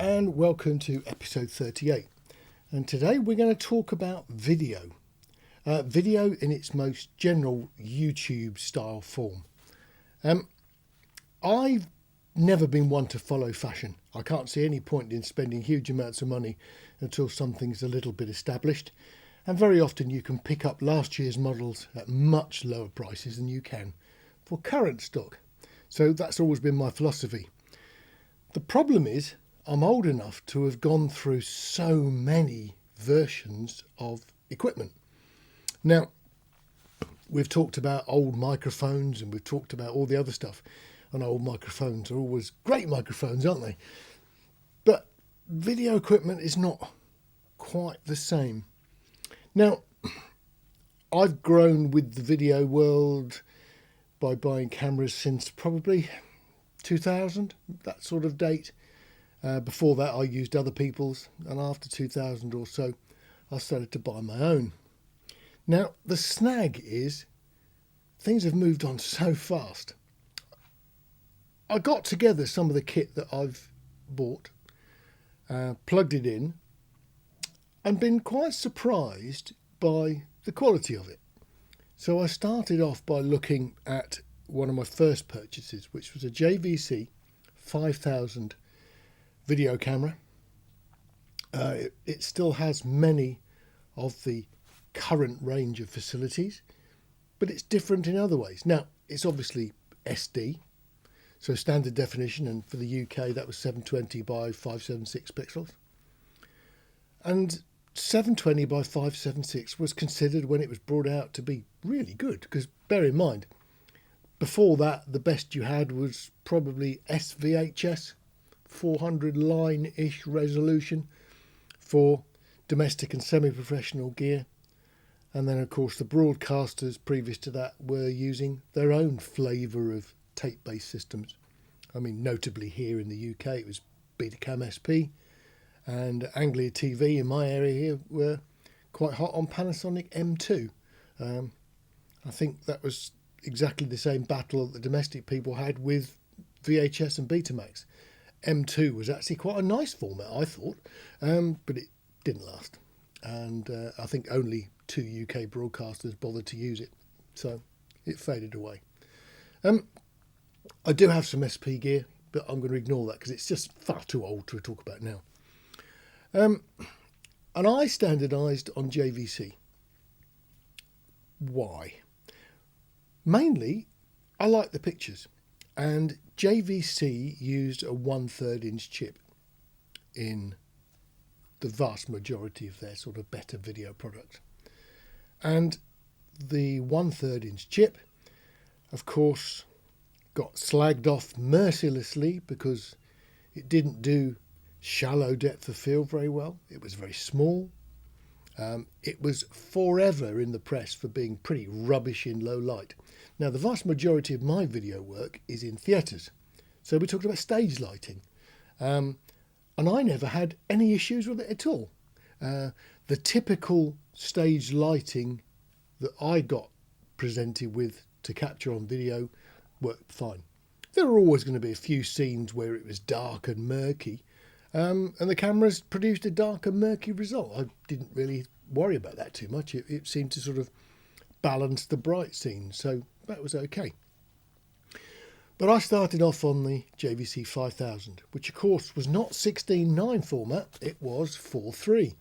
and welcome to episode 38. And today we're going to talk about video. Video in its most general YouTube style form. I've never been one to follow fashion. I can't see any point in spending huge amounts of money until something's a little bit established. And very often you can pick up last year's models at much lower prices than you can for current stock. So that's always been my philosophy. The problem is I'm old enough to have gone through so many versions of equipment. Now, we've talked about old microphones and we've talked about all the other stuff. And old microphones are always great microphones, aren't they? But video equipment is not quite the same. Now, I've grown with the video world by buying cameras since probably 2000, that sort of date. Before that, I used other people's, and after 2000 or so, I started to buy my own. Now, the snag is things have moved on so fast. I got together some of the kit that I've bought, plugged it in, and been quite surprised by the quality of it. So I started off by looking at one of my first purchases, which was a JVC 5000 video camera. It still has many of the current range of facilities, but it's different in other ways. Now, it's obviously SD, so standard definition, and for the UK that was 720 by 576 pixels. And 720 by 576 was considered when it was brought out to be really good, because bear in mind, before that the best you had was probably SVHS, 400 line-ish resolution for domestic and semi-professional gear. And then of course the broadcasters previous to that were using their own flavour of tape-based systems. I mean, notably here in the UK it was Betacam SP, and Anglia TV in my area here were quite hot on Panasonic M2. I think that was exactly the same battle that the domestic people had with VHS and Betamax. M2 was actually quite a nice format, I thought, but it didn't last. And I think only 2 UK broadcasters bothered to use it, so it faded away. I do have some SP gear, but I'm going to ignore that because it's just far too old to talk about now. And I standardised on JVC. Why? Mainly, I like the pictures, and JVC used a 1/3 inch chip in the vast majority of their sort of better video products. And the 1/3 inch chip, of course, got slagged off mercilessly because it didn't do shallow depth of field very well. It was very small. It was forever in the press for being pretty rubbish in low light. Now, the vast majority of my video work is in theatres, so we talked about stage lighting, and I never had any issues with it at all. The typical stage lighting that I got presented with to capture on video worked fine. There were always going to be a few scenes where it was dark and murky, and the cameras produced a dark and murky result. I didn't really worry about that too much. It seemed to sort of balance the bright scenes, so that was okay. But I started off on the JVC 5000, which of course was not 16:9 format, it was 4:3.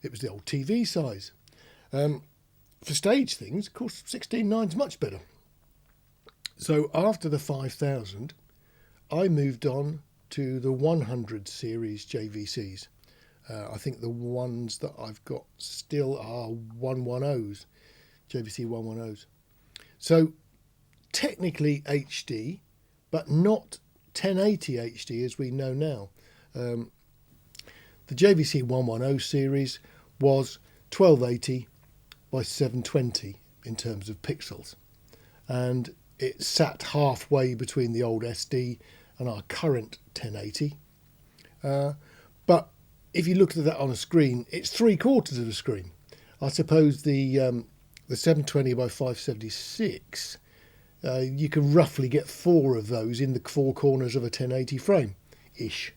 It was the old TV size. For stage things, of course, 16:9 is much better. So after the 5000, I moved on to the 100 series JVCs. I think the ones that I've got still are 110s, JVC 110s. So technically HD, but not 1080 HD as we know now. The JVC 110 series was 1280 by 720 in terms of pixels. And it sat halfway between the old SD and our current 1080. But if you looked at that on a screen, it's 3/4 of a screen. I suppose the 720 by 576, you can roughly get 4 of those in the 4 corners of a 1080 frame-ish.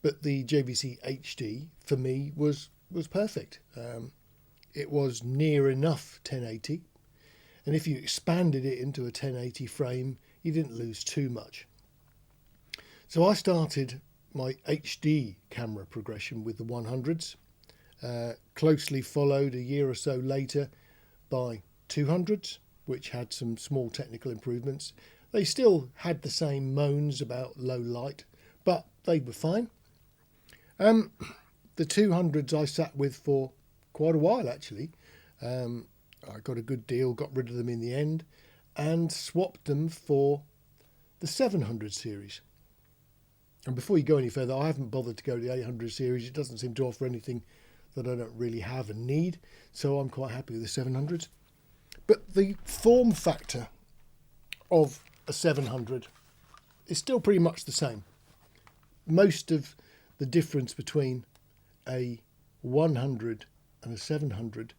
But the JVC HD for me was perfect. It was near enough 1080, and if you expanded it into a 1080 frame, you didn't lose too much. So I started my HD camera progression with the 100s, closely followed a year or so later by 200s, which had some small technical improvements. They still had the same moans about low light, but they were fine. The 200s I sat with for quite a while, actually. I got a good deal, got rid of them in the end, and swapped them for the 700 series. And before you go any further, I haven't bothered to go to the 800 series. It doesn't seem to offer anything that I don't really have and need, so I'm quite happy with the 700s. But the form factor of a 700 is still pretty much the same. Most of the difference between a 100 and a 700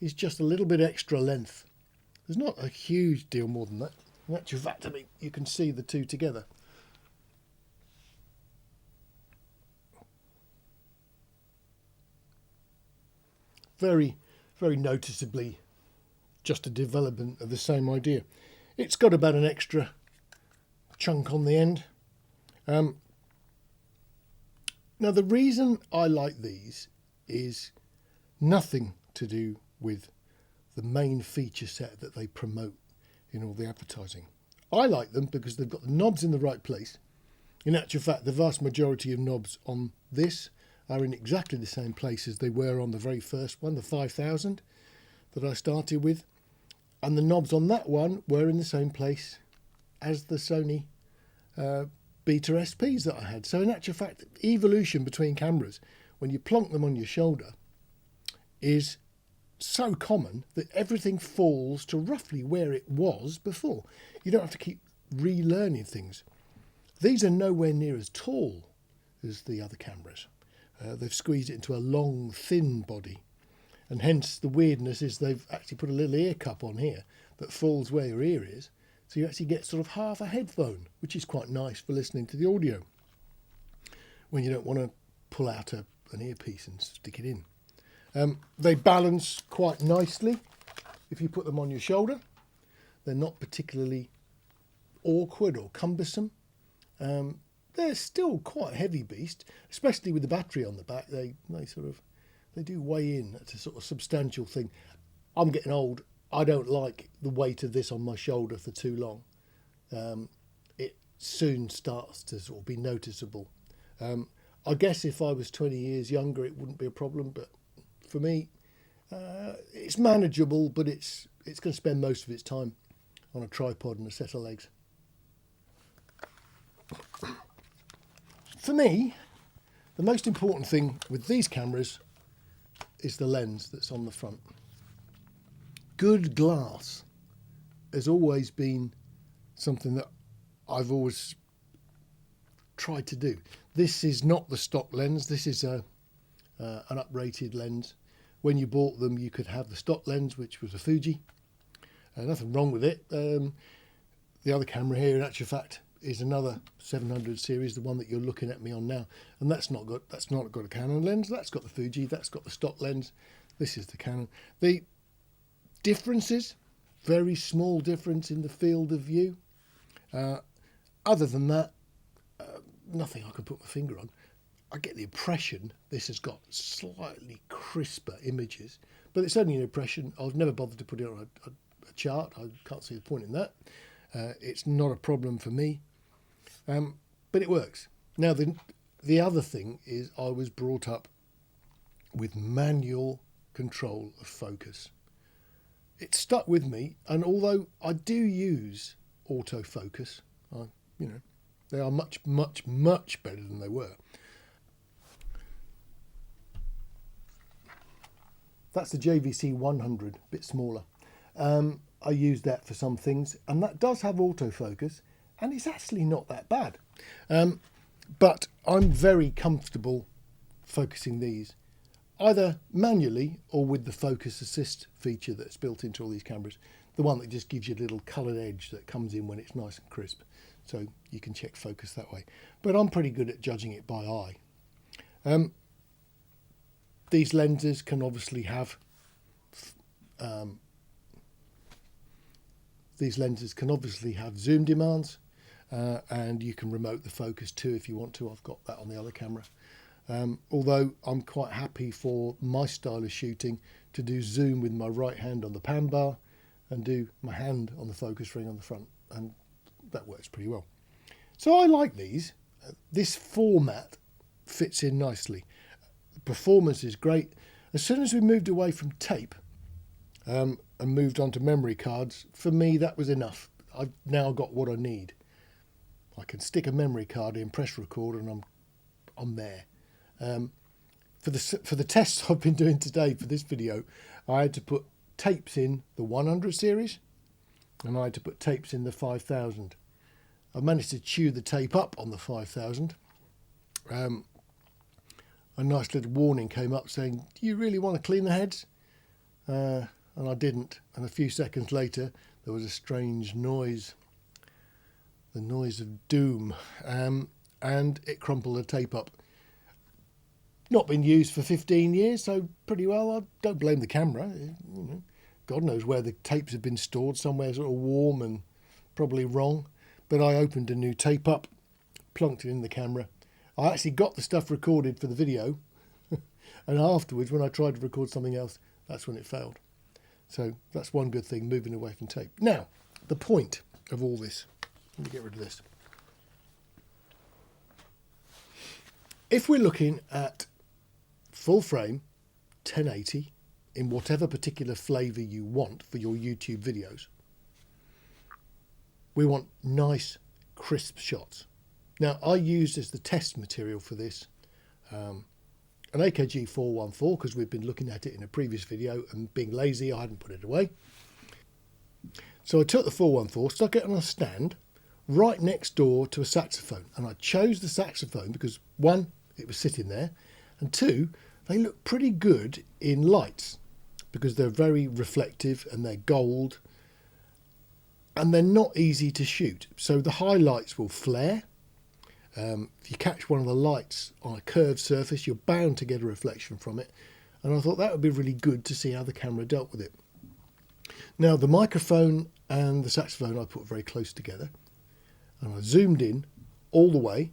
is just a little bit extra length. There's not a huge deal more than that. In actual fact, I mean, you can see the two together. Very, very noticeably just a development of the same idea. It's got about an extra chunk on the end. Now, the reason I like these is nothing to do with the main feature set that they promote in all the advertising. I like them because they've got the knobs in the right place. In actual fact, the vast majority of knobs on this are in exactly the same place as they were on the very first one, the 5000 that I started with. And the knobs on that one were in the same place as the Sony Beta SPs that I had. So in actual fact, evolution between cameras, when you plonk them on your shoulder, is so common that everything falls to roughly where it was before. You don't have to keep relearning things. These are nowhere near as tall as the other cameras. They've squeezed it into a long, thin body. And hence the weirdness is they've actually put a little ear cup on here that falls where your ear is. So you actually get sort of half a headphone, which is quite nice for listening to the audio when you don't want to pull out an earpiece and stick it in. They balance quite nicely if you put them on your shoulder. They're not particularly awkward or cumbersome. They're still quite a heavy beast, especially with the battery on the back. They do weigh in. That's a sort of substantial thing. I'm getting old. I don't like the weight of this on my shoulder for too long. It soon starts to sort of be noticeable. I guess if I was 20 years younger, it wouldn't be a problem. But for me, it's manageable. But it's going to spend most of its time on a tripod and a set of legs. For me, the most important thing with these cameras is the lens that's on the front. Good glass has always been something that I've always tried to do. This is not the stock lens. This is an uprated lens. When you bought them, you could have the stock lens, which was a Fuji. Nothing wrong with it. The other camera here, in actual fact, is another 700 series, the one that you're looking at me on now, and that's not got a Canon lens. That's got the Fuji. That's got the stock lens. This is the Canon. The differences, very small difference in the field of view. Other than that, nothing I can put my finger on. I get the impression this has got slightly crisper images, but it's only an impression. I've never bothered to put it on a chart. I can't see the point in that. It's not a problem for me. But it works. Now, the other thing is I was brought up with manual control of focus. It stuck with me, and although I do use autofocus, they are much, much, much better than they were. That's the JVC 100, a bit smaller. I use that for some things, and that does have autofocus, and it's actually not that bad. But I'm very comfortable focusing these either manually or with the focus assist feature that's built into all these cameras, the one that just gives you a little coloured edge that comes in when it's nice and crisp, so you can check focus that way. But I'm pretty good at judging it by eye. These lenses can obviously have zoom demands, and you can remote the focus too if you want to. I've got that on the other camera. Although I'm quite happy for my style of shooting to do zoom with my right hand on the pan bar and do my hand on the focus ring on the front, and that works pretty well. So I like these. This format fits in nicely. The performance is great. As soon as we moved away from tape and moved on to memory cards, for me that was enough. I've now got what I need. I can stick a memory card in, press record, and I'm there. For the tests I've been doing today for this video, I had to put tapes in the 100 series and I had to put tapes in the 5000. I managed to chew the tape up on the 5000. A nice little warning came up saying, do you really want to clean the heads? And I didn't. And a few seconds later, there was a strange noise, the noise of doom, and it crumpled the tape up. Not been used for 15 years, so pretty well. I don't blame the camera. You know, God knows where the tapes have been stored, somewhere sort of warm and probably wrong. But I opened a new tape up, plunked it in the camera. I actually got the stuff recorded for the video, and afterwards, when I tried to record something else, that's when it failed. So that's one good thing, moving away from tape. Now, the point of all this, let me get rid of this. If we're looking at full frame, 1080, in whatever particular flavour you want for your YouTube videos, we want nice, crisp shots. Now, I used as the test material for this an AKG 414 because we've been looking at it in a previous video, and being lazy, I hadn't put it away. So I took the 414, stuck it on a stand right next door to a saxophone, and I chose the saxophone because, one, it was sitting there, and two, they look pretty good in lights because they're very reflective and they're gold and they're not easy to shoot. So the highlights will flare. If you catch one of the lights on a curved surface, you're bound to get a reflection from it. And I thought that would be really good to see how the camera dealt with it. Now, the microphone and the saxophone I put very close together, and I zoomed in all the way,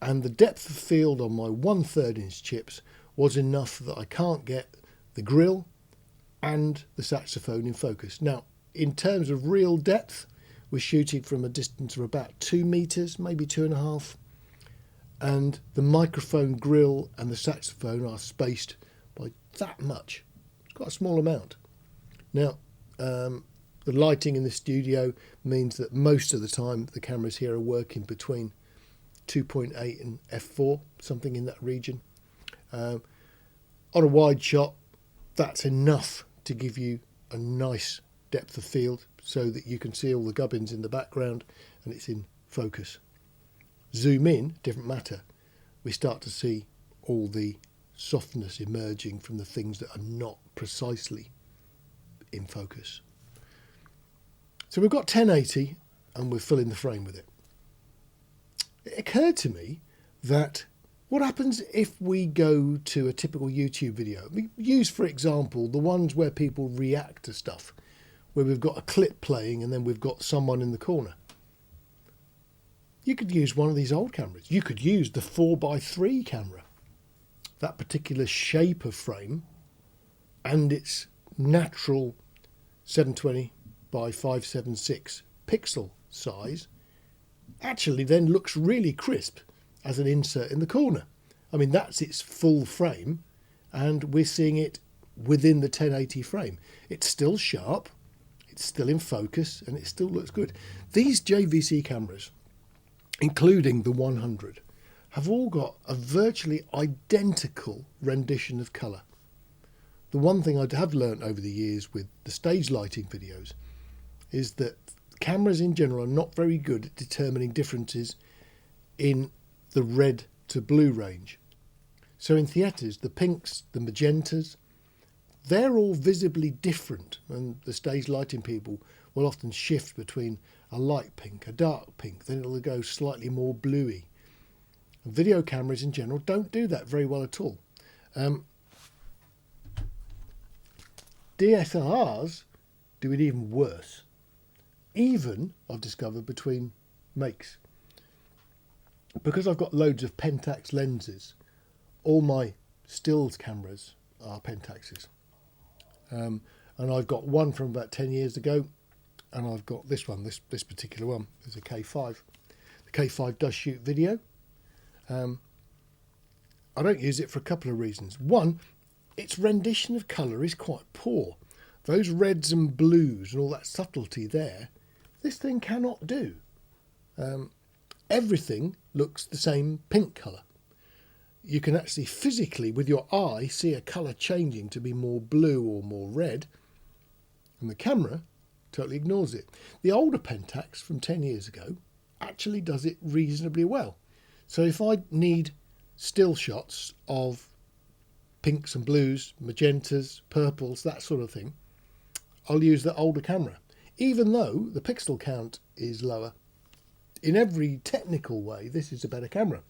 and the depth of field on my 1/3 inch chips was enough that I can't get the grill and the saxophone in focus. Now, in terms of real depth, we're shooting from a distance of about 2 meters, maybe 2.5, and the microphone, grill and the saxophone are spaced by that much. It's quite a small amount. Now, the lighting in the studio means that most of the time the cameras here are working between 2.8 and f4, something in that region. On a wide shot, that's enough to give you a nice depth of field so that you can see all the gubbins in the background and it's in focus. Zoom in, different matter. We start to see all the softness emerging from the things that are not precisely in focus. So we've got 1080 and we're filling the frame with it. It occurred to me that what happens if we go to a typical YouTube video? We use, for example, the ones where people react to stuff, where we've got a clip playing and then we've got someone in the corner. You could use one of these old cameras. You could use the 4x3 camera, that particular shape of frame and its natural 720 by 576 pixel size actually then looks really crisp as an insert in the corner. I mean, that's its full frame and we're seeing it within the 1080 frame. It's still sharp, it's still in focus, and it still looks good. These JVC cameras, including the 100, have all got a virtually identical rendition of colour. The one thing I have learnt over the years with the stage lighting videos is that cameras in general are not very good at determining differences in the red to blue range. So in theatres, the pinks, the magentas, they're all visibly different, and the stage lighting people will often shift between a light pink, a dark pink, then it'll go slightly more bluey. Video cameras in general don't do that very well at all. DSLRs do it even worse. Even, I've discovered, between makes. Because I've got loads of Pentax lenses, all my stills cameras are Pentaxes. And I've got one from about 10 years ago, and I've got this one, this particular one is a K5. The K5 does shoot video. I don't use it for a couple of reasons. One, its rendition of colour is quite poor. Those reds and blues and all that subtlety there, this thing cannot do. Everything looks the same pink colour. You can actually physically, with your eye, see a colour changing to be more blue or more red, and the camera totally ignores it. The older Pentax from 10 years ago actually does it reasonably well. So if I need still shots of pinks and blues, magentas, purples, that sort of thing, I'll use the older camera, even though the pixel count is lower. In every technical way, this is a better camera,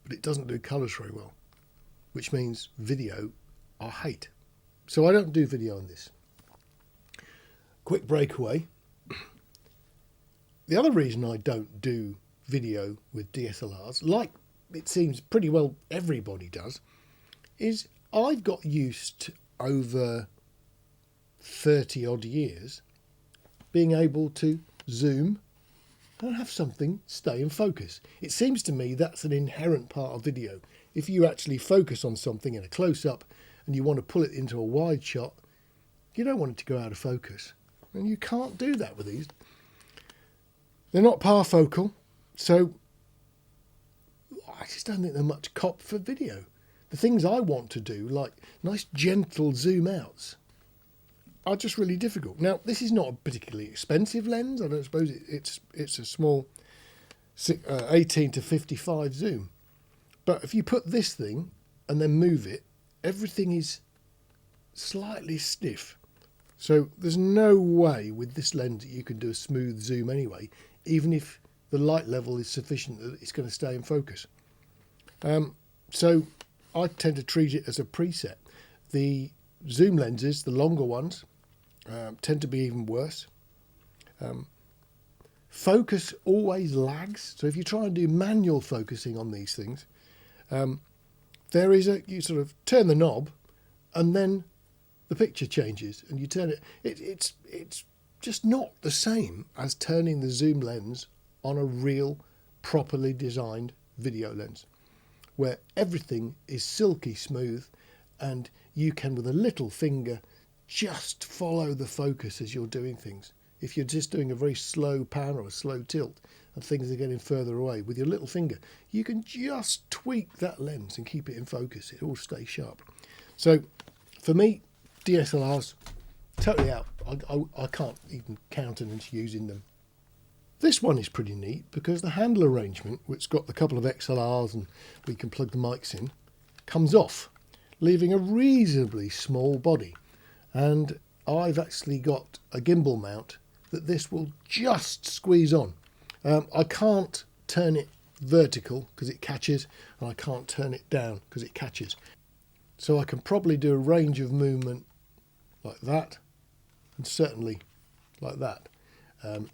but it doesn't do colours very well, which means video I hate. So I don't do video on this. Quick breakaway. The other reason I don't do video with DSLRs, like it seems pretty well everybody does, is I've got used to, over 30 odd years, being able to zoom and have something stay in focus. It seems to me that's an inherent part of video. If you actually focus on something in a close-up and you want to pull it into a wide shot, you don't want it to go out of focus. And you can't do that with these. They're not parafocal, so I just don't think they're much cop for video. The things I want to do, like nice gentle zoom outs, are just really difficult. Now, this is not a particularly expensive lens. I don't suppose it's a small 18 to 55 zoom. But if you put this thing and then move it, everything is slightly stiff. So there's no way with this lens that you can do a smooth zoom anyway, even if the light level is sufficient that it's going to stay in focus. So I tend to treat it as a preset. The zoom lenses, the longer ones, tend to be even worse. Focus always lags. So if you try and do manual focusing on these things, there is you sort of turn the knob and then the picture changes and you turn it. It's just not the same as turning the zoom lens on a real, properly designed video lens, where everything is silky smooth and you can, with a little finger, just follow the focus as you're doing things. If you're just doing a very slow pan or a slow tilt and things are getting further away, with your little finger, you can just tweak that lens and keep it in focus. It all stays sharp. So for me, DSLRs, totally out. I can't even countenance using them. This one is pretty neat because the handle arrangement, which has got a couple of XLRs and we can plug the mics in, comes off, leaving a reasonably small body. And I've actually got a gimbal mount that this will just squeeze on. I can't turn it vertical because it catches, and I can't turn it down because it catches. So I can probably do a range of movement like that, and certainly like that.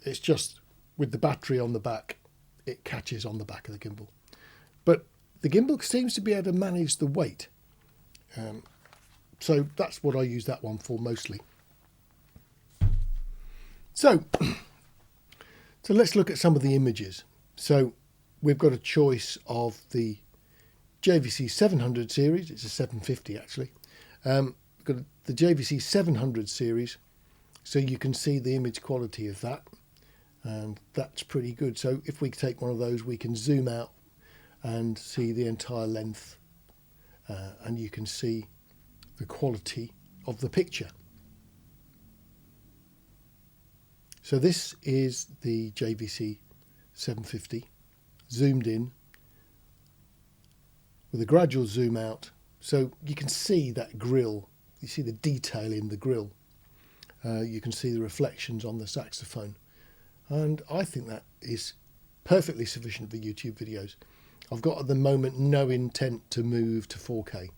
It's just with the battery on the back, it catches on the back of the gimbal. But the gimbal seems to be able to manage the weight. So that's what I use that one for mostly. So let's look at some of the images. So we've got a choice of the JVC 700 series. It's a 750 actually. We've got the JVC 700 series, so you can see the image quality of that, and that's pretty good. So if we take one of those, we can zoom out and see the entire length, and you can see the quality of the picture. So this is the JVC 750 zoomed in with a gradual zoom out, so you can see that grille. You see the detail in the grille. You can see the reflections on the saxophone, and I think that is perfectly sufficient for YouTube videos. I've got at the moment no intent to move to 4K.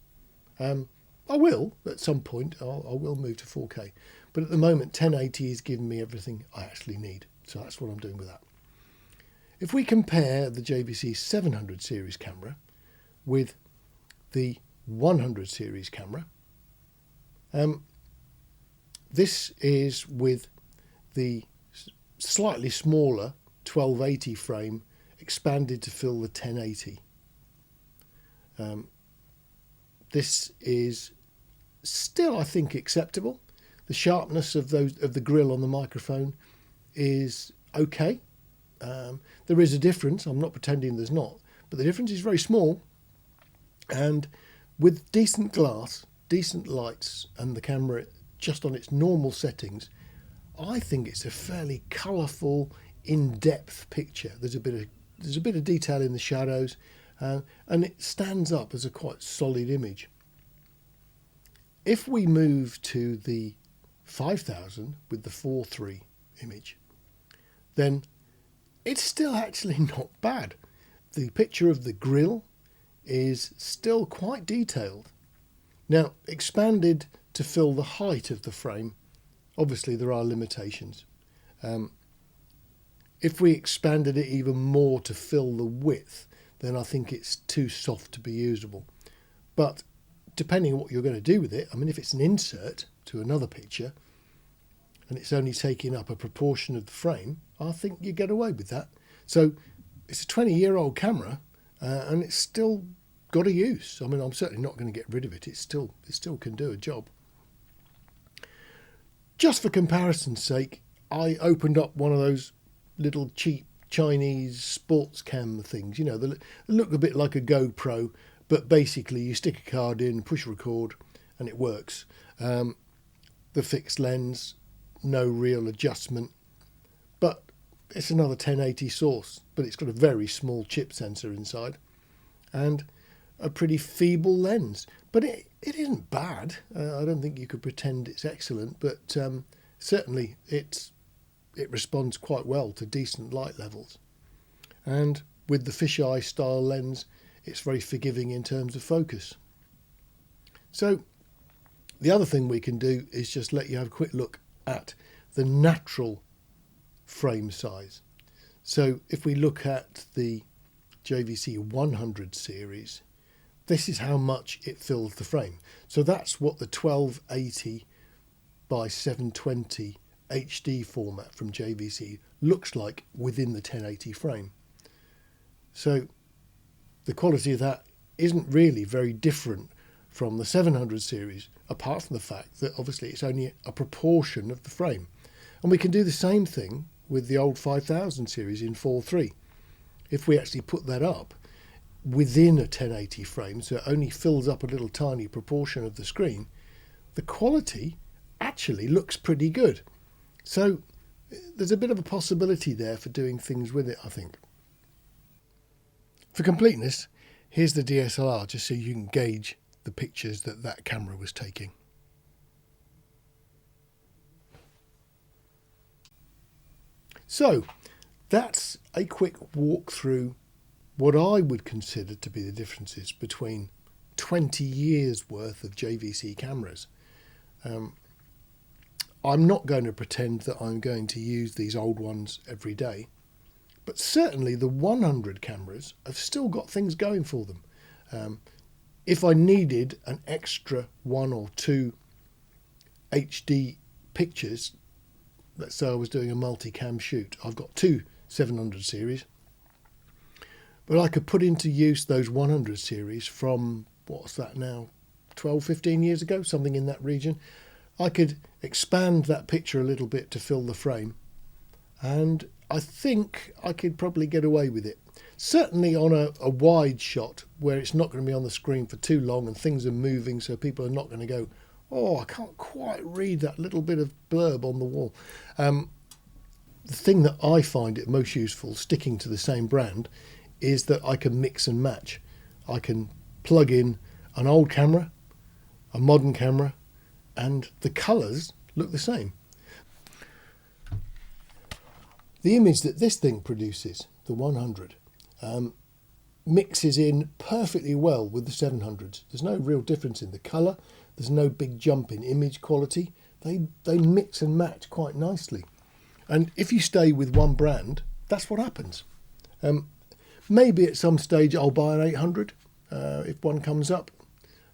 I will at some point. I will move to 4K, but at the moment 1080 is giving me everything I actually need. So that's what I'm doing with that. If we compare the JVC 700 series camera with the 100 series camera, this is with the slightly smaller 1280 frame expanded to fill the 1080. This is still, I think, acceptable. The sharpness of the grill on the microphone is okay. There is a difference. I'm not pretending there's not, but the difference is very small. And with decent glass, decent lights, and the camera just on its normal settings, I think it's a fairly colourful, in-depth picture. There's a bit of detail in the shadows, and it stands up as a quite solid image. If we move to the 5000 with the 4.3 image, then it's still actually not bad. The picture of the grill is still quite detailed. Now, expanded to fill the height of the frame, obviously there are limitations. If we expanded it even more to fill the width, then I think it's too soft to be usable. But depending on what you're going to do with it, I mean, if it's an insert to another picture and it's only taking up a proportion of the frame, I think you get away with that. So it's a 20-year-old camera, and it's still got a use. I mean, I'm certainly not going to get rid of it. It still can do a job. Just for comparison's sake, I opened up one of those little cheap Chinese sports cam things. You know, they look a bit like a GoPro, but basically you stick a card in, push record, and it works. The fixed lens, no real adjustment, but it's another 1080 source, but it's got a very small chip sensor inside and a pretty feeble lens. But it isn't bad. I don't think you could pretend it's excellent, but certainly it responds quite well to decent light levels. And with the fisheye style lens, it's very forgiving in terms of focus. So the other thing we can do is just let you have a quick look at the natural frame size. So if we look at the JVC 100 series, this is how much it fills the frame. So that's what the 1280 by 720 HD format from JVC looks like within the 1080 frame. So the quality of that isn't really very different from the 700 series, apart from the fact that obviously it's only a proportion of the frame. And we can do the same thing with the old 5000 series in 4.3. If we actually put that up within a 1080 frame, so it only fills up a little tiny proportion of the screen, the quality actually looks pretty good. So there's a bit of a possibility there for doing things with it, I think. For completeness, here's the DSLR, just so you can gauge the pictures that camera was taking. So that's a quick walk through what I would consider to be the differences between 20 years worth of JVC cameras. I'm not going to pretend that I'm going to use these old ones every day, but certainly the 100 cameras have still got things going for them. If I needed an extra 1 or 2 HD pictures, let's say I was doing a multicam shoot, I've got 2 700 series, but I could put into use those 100 series from, what's that now, 12, 15 years ago, something in that region. I could expand that picture a little bit to fill the frame, and I think I could probably get away with it. Certainly on a wide shot where it's not going to be on the screen for too long and things are moving, so people are not going to go, oh, I can't quite read that little bit of blurb on the wall. The thing that I find it most useful, sticking to the same brand, is that I can mix and match. I can plug in an old camera, a modern camera, and the colours look the same. The image that this thing produces, the 100, mixes in perfectly well with the 700s. There's no real difference in the colour. There's no big jump in image quality. They mix and match quite nicely. And if you stay with one brand, that's what happens. Maybe at some stage I'll buy an 800 if one comes up.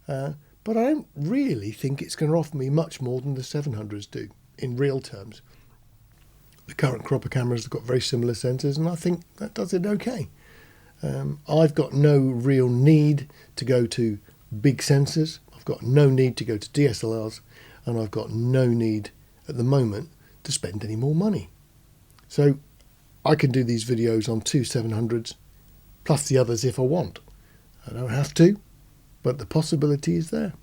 But I don't really think it's going to offer me much more than the 700s do in real terms. The current cropper cameras have got very similar sensors, and I think that does it okay. I've got no real need to go to big sensors. I've got no need to go to DSLRs, and I've got no need at the moment to spend any more money. So I can do these videos on two 700s plus the others if I want. I don't have to, but the possibility is there.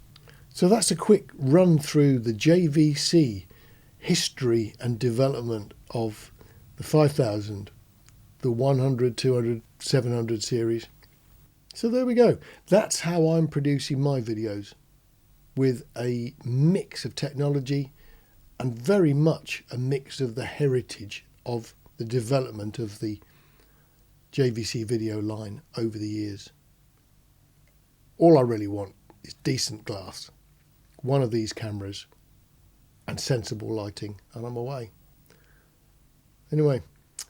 So that's a quick run through the JVC history and development of the 5000, the 100, 200, 700 series. So there we go. That's how I'm producing my videos, with a mix of technology and very much a mix of the heritage of the development of the JVC video line over the years. All I really want is decent glass, one of these cameras, and sensible lighting, and I'm away. Anyway,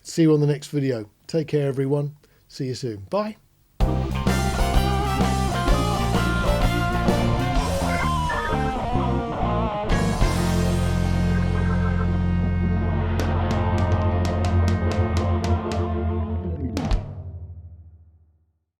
see you on the next video. Take care, everyone. See you soon. Bye.